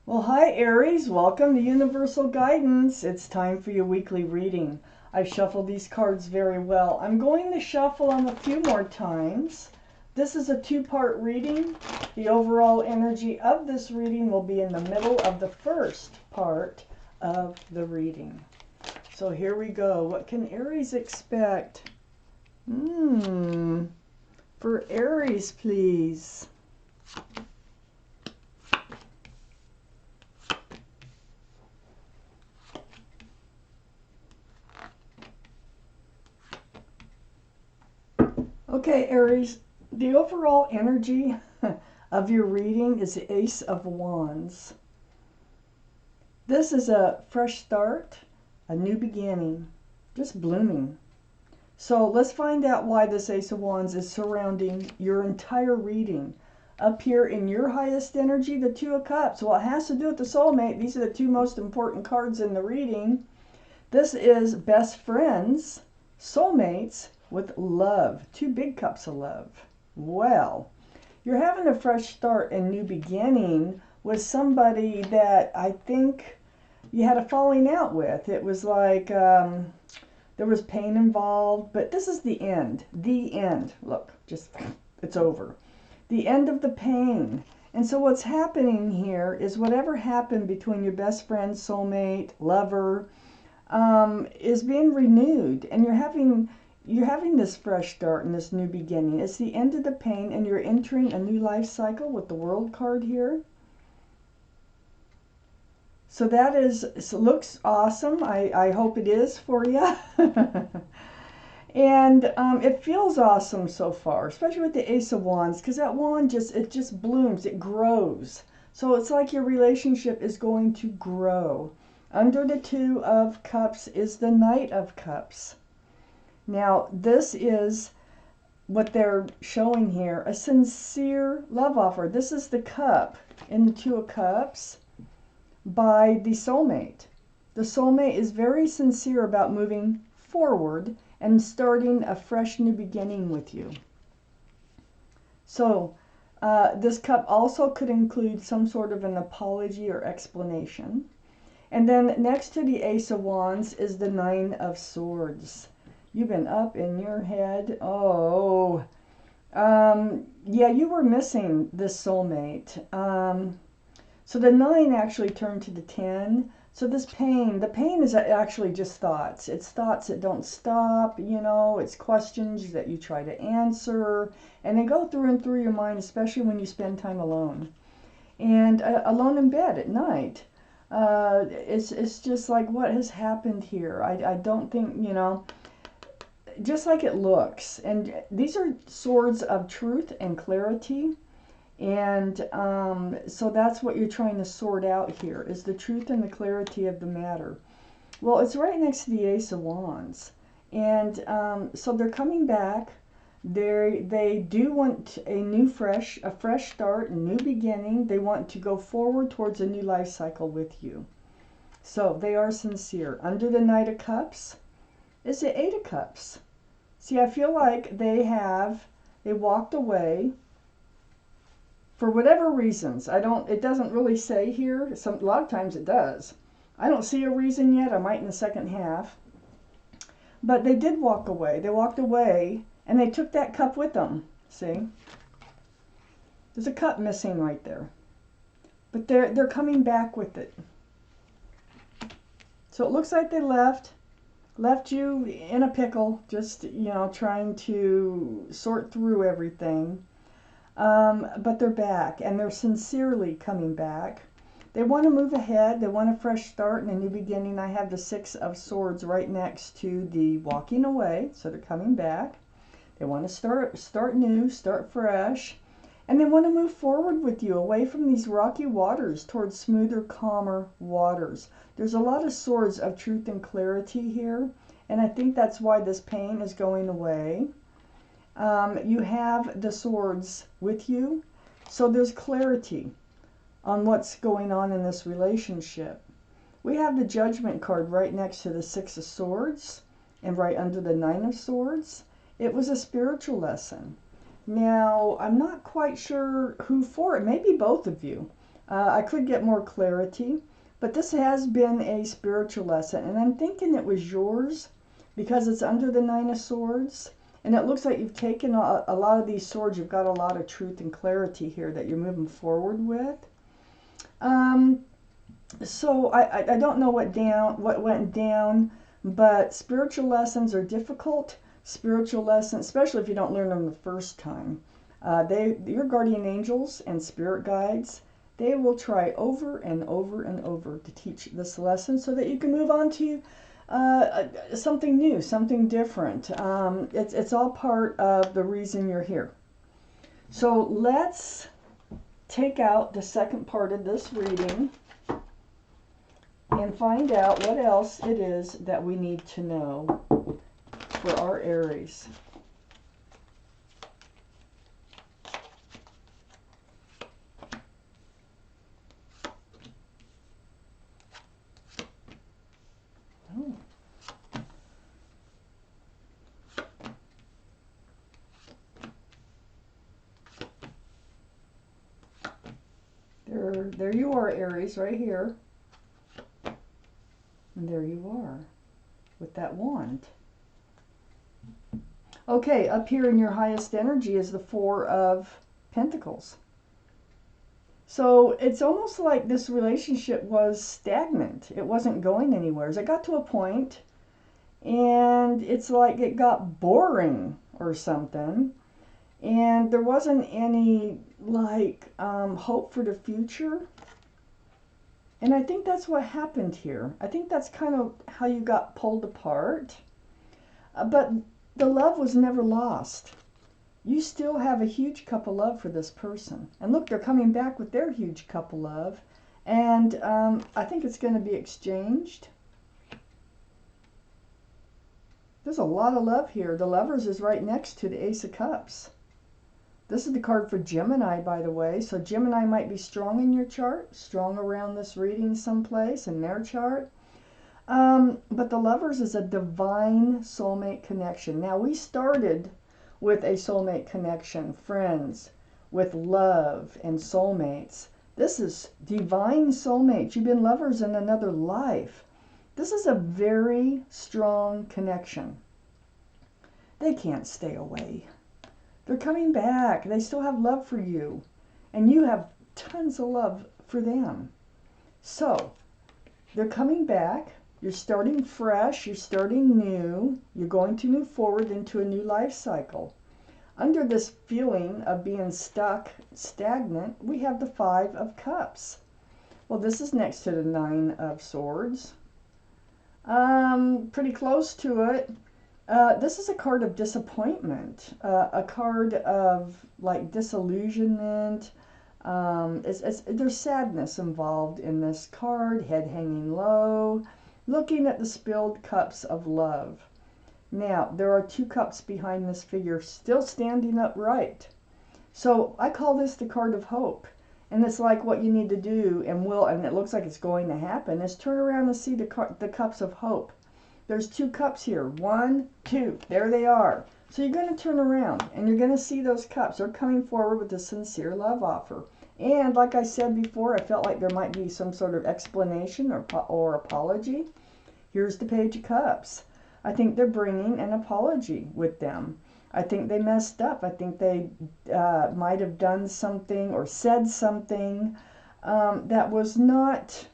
Well, hi Aries, welcome to Universal Guidance. It's time for your weekly reading. I've shuffled these cards very well. I'm going to shuffle them a few more times. This is a two-part reading. The overall energy of this reading will be in the middle of the first part of the reading. So here we go. What can Aries expect? For Aries, please. Okay, Aries, the overall energy of your reading is the Ace of Wands. This is a fresh start, a new beginning, just blooming. So let's find out why this Ace of Wands is surrounding your entire reading. Up here in your highest energy, the Two of Cups. Well, it has to do with the soulmate. These are the two most important cards in the reading. This is best friends, soulmates, with love. Two big cups of love. Well, you're having a fresh start and new beginning with somebody that I think you had a falling out with. It was like there was pain involved, but this is the end. The end. Look, just it's over. The end of the pain. And so what's happening here is whatever happened between your best friend, soulmate, lover, is being renewed, and you're having this fresh start and this new beginning. It's the end of the pain, and you're entering a new life cycle with the World card here. So that looks awesome. I hope it is for you. And it feels awesome so far, especially with the Ace of Wands, because that wand just blooms, it grows. So it's like your relationship is going to grow. Under the Two of Cups is the Knight of Cups. Now, this is what they're showing here, a sincere love offer. This is the cup in the Two of Cups by the soulmate. The soulmate is very sincere about moving forward and starting a fresh new beginning with you. So, this cup also could include some sort of an apology or explanation. And then next to the Ace of Wands is the Nine of Swords. You've been up in your head. Oh, yeah, you were missing this soulmate. So the 9 actually turned to the 10. So this pain, the pain is actually just thoughts. It's thoughts that don't stop, you know. It's questions that you try to answer. And they go through and through your mind, especially when you spend time alone. And alone in bed at night. It's just like, what has happened here? I don't think, you know, just like it looks. And these are swords of truth and clarity. And so that's what you're trying to sort out here, is the truth and the clarity of the matter. Well, it's right next to the Ace of Wands. And so they're coming back. They do want a fresh start, a new beginning. They want to go forward towards a new life cycle with you. So they are sincere. Under the Knight of Cups is the Eight of Cups. See, I feel like they walked away for whatever reasons. It doesn't really say here. A lot of times it does. I don't see a reason yet. I might in the second half. But they did walk away. They walked away, and they took that cup with them. See? There's a cup missing right there. But they're coming back with it. So it looks like they left you in a pickle, just, you know, trying to sort through everything. But they're back, and they're sincerely coming back. They want to move ahead. They want a fresh start and a new beginning. I have the Six of Swords right next to the walking away, so they're coming back. They want to start new, start fresh, and they want to move forward with you away from these rocky waters towards smoother, calmer waters. There's a lot of swords of truth and clarity here, and I think that's why this pain is going away. You have the swords with you, so there's clarity on what's going on in this relationship. We have the Judgment card right next to the Six of Swords and right under the Nine of Swords. It was a spiritual lesson. Now, I'm not quite sure who for it. Maybe both of you. I could get more clarity, but this has been a spiritual lesson, and I'm thinking it was yours because it's under the Nine of Swords, and it looks like you've taken a lot of these swords. You've got a lot of truth and clarity here that you're moving forward with. So I don't know what went down, but spiritual lessons are difficult. Spiritual lessons, especially if you don't learn them the first time. Your guardian angels and spirit guides, they will try over and over and over to teach this lesson so that you can move on to something new, something different. It's all part of the reason you're here. So let's take out the second part of this reading and find out what else it is that we need to know for our Aries. Oh. There you are, Aries, right here. And there you are with that wand. Okay, up here in your highest energy is the Four of Pentacles. So it's almost like this relationship was stagnant. It wasn't going anywhere. It got to a point, and it's like it got boring or something. And there wasn't any like hope for the future. And I think that's what happened here. I think that's kind of how you got pulled apart. But the love was never lost. You still have a huge cup of love for this person. And look, they're coming back with their huge cup of love. And I think it's going to be exchanged. There's a lot of love here. The Lovers is right next to the Ace of Cups. This is the card for Gemini, by the way. So Gemini might be strong in your chart, strong around this reading someplace in their chart. But the Lovers is a divine soulmate connection. Now, we started with a soulmate connection, friends, with love and soulmates. This is divine soulmates. You've been lovers in another life. This is a very strong connection. They can't stay away. They're coming back. They still have love for you. And you have tons of love for them. So, they're coming back. You're starting fresh. You're starting new. You're going to move forward into a new life cycle. Under this feeling of being stuck, stagnant, we have the Five of Cups. Well, this is next to the Nine of Swords. Pretty close to it. This is a card of disappointment, a card of like disillusionment. There's sadness involved in this card, head hanging low, looking at the spilled cups of love. Now, there are two cups behind this figure still standing upright. So I call this the card of hope. And it's like what you need to do, and it looks like it's going to happen, is turn around and see the cups of hope. There's two cups here. One, two. There they are. So you're going to turn around and you're going to see those cups. They're coming forward with a sincere love offer. And like I said before, I felt like there might be some sort of explanation or apology. Here's the Page of Cups. I think they're bringing an apology with them. I think they messed up. I think they might have done something or said something that was not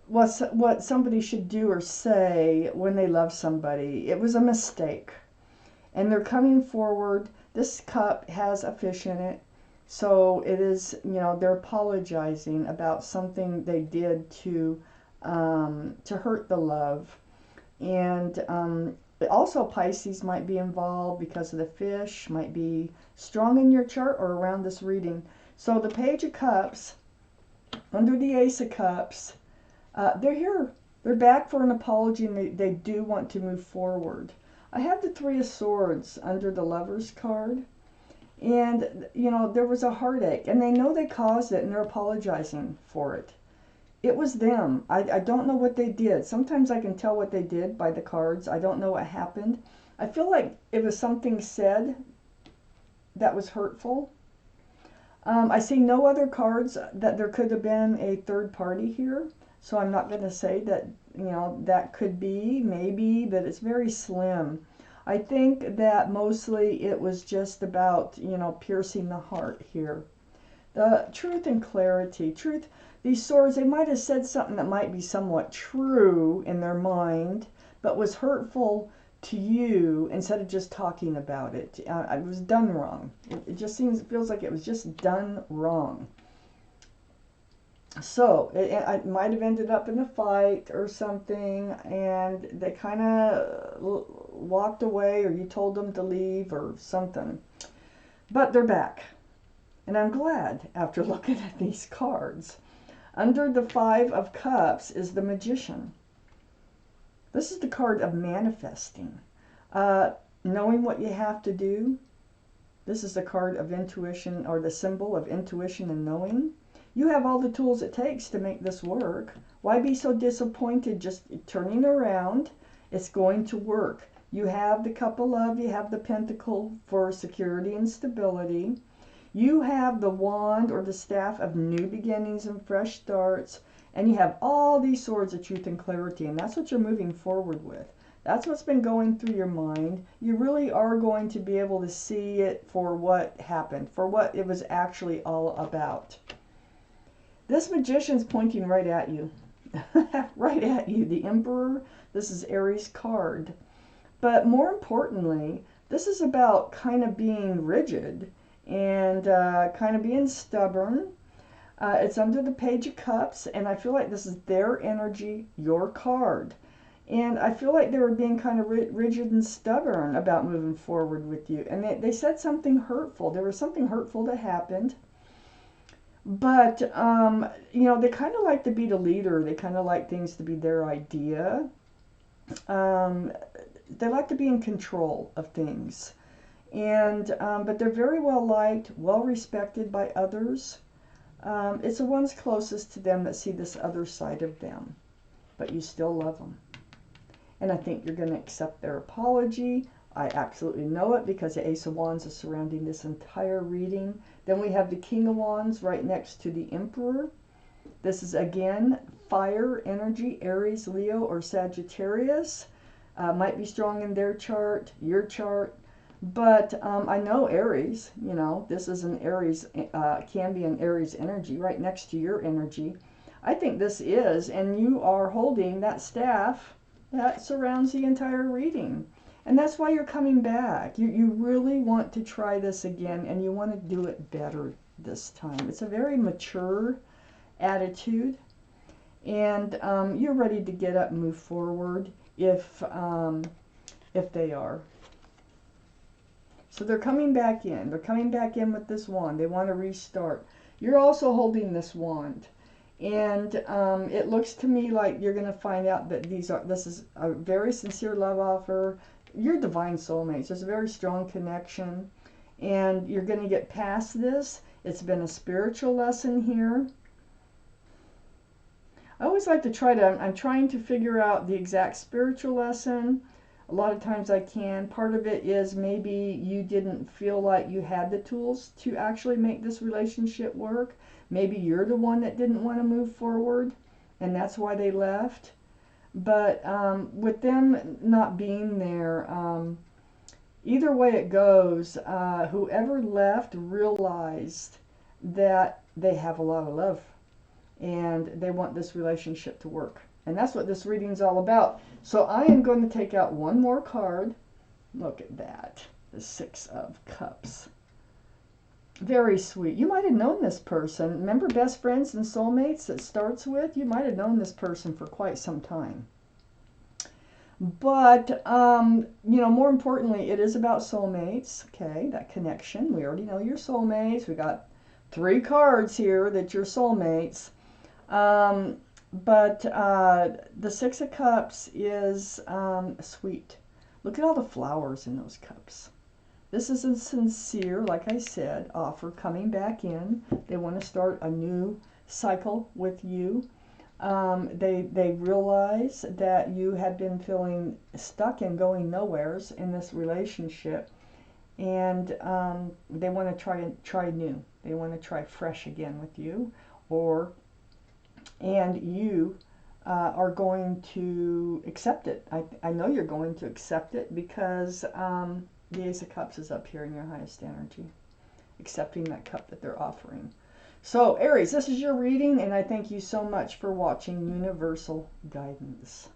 what somebody should do or say when they love somebody. It was a mistake. And they're coming forward. This cup has a fish in it. So it is, they're apologizing about something they did to hurt the love. And also Pisces might be involved because of the fish, might be strong in your chart or around this reading. So the Page of Cups, under the Ace of Cups, they're here. They're back for an apology, and they do want to move forward. I have the Three of Swords under the Lovers card. And, there was a heartache. And they know they caused it, and they're apologizing for it. It was them. I don't know what they did. Sometimes I can tell what they did by the cards. I don't know what happened. I feel like it was something said that was hurtful. I see no other cards that there could have been a third party here. So I'm not going to say that, you know, that could be, maybe, but it's very slim. I think that mostly it was just about, you know, piercing the heart here. The truth and clarity. Truth, these swords, they might have said something that might be somewhat true in their mind, but was hurtful to you instead of just talking about it. It was done wrong. It just feels like it was just done wrong. So it might have ended up in a fight or something, and they kind of walked away, or you told them to leave or something. But they're back. And I'm glad after looking at these cards. Under the Five of Cups is the Magician. This is the card of manifesting. Knowing what you have to do. This is the card of intuition, or the symbol of intuition and knowing. You have all the tools it takes to make this work. Why be so disappointed just turning around? It's going to work. You have the Cup of Love, you have the Pentacle for security and stability. You have the Wand or the Staff of new beginnings and fresh starts. And you have all these swords of truth and clarity. And that's what you're moving forward with. That's what's been going through your mind. You really are going to be able to see it for what happened, for what it was actually all about. This Magician's pointing right at you. Right at you. The Emperor. This is Aries card. But more importantly, this is about kind of being rigid and kind of being stubborn. It's under the Page of Cups, and I feel like this is their energy, your card. And I feel like they were being kind of rigid and stubborn about moving forward with you. And they said something hurtful. There was something hurtful that happened. But, you know, they kind of like to be the leader. They kind of like things to be their idea. They like to be in control of things. And, but they're very well liked, well respected by others. It's the ones closest to them that see this other side of them. But you still love them. And I think you're going to accept their apology. I absolutely know it because the Ace of Wands is surrounding this entire reading. Then we have the King of Wands right next to the Emperor. This is, again, fire energy, Aries, Leo, or Sagittarius. Might be strong in their chart, your chart. But I know Aries, you know, this is an Aries, can be an Aries energy right next to your energy. I think this is, and you are holding that staff that surrounds the entire reading. And that's why you're coming back. You really want to try this again, and you want to do it better this time. It's a very mature attitude, and you're ready to get up and move forward if they are. So they're coming back in. They're coming back in with this wand. They want to restart. You're also holding this wand. And it looks to me like you're going to find out that this is a very sincere love offer. You're divine soulmates. There's a very strong connection. And you're going to get past this. It's been a spiritual lesson here. I always like to I'm trying to figure out the exact spiritual lesson. A lot of times I can. Part of it is maybe you didn't feel like you had the tools to actually make this relationship work. Maybe you're the one that didn't want to move forward, and that's why they left. But with them not being there, either way it goes, whoever left realized that they have a lot of love, and they want this relationship to work. And that's what this reading is all about. So I am going to take out one more card. Look at that. The Six of Cups. Very sweet. You might have known this person. Remember best friends and soulmates that starts with? You might have known this person for quite some time. But, you know, more importantly, it is about soulmates. Okay, that connection. We already know your soulmates. We got 3 cards here that you're soulmates. But the Six of Cups is sweet. Look at all the flowers in those cups. This is a sincere, like I said, offer coming back in. They want to start a new cycle with you. They realize that you have been feeling stuck and going nowheres in this relationship. and they want to try new. They want to try fresh again with you, and you are going to accept it. I know you're going to accept it because the Ace of Cups is up here in your highest energy, accepting that cup that they're offering. So Aries, this is your reading, and I thank you so much for watching Universal Guidance.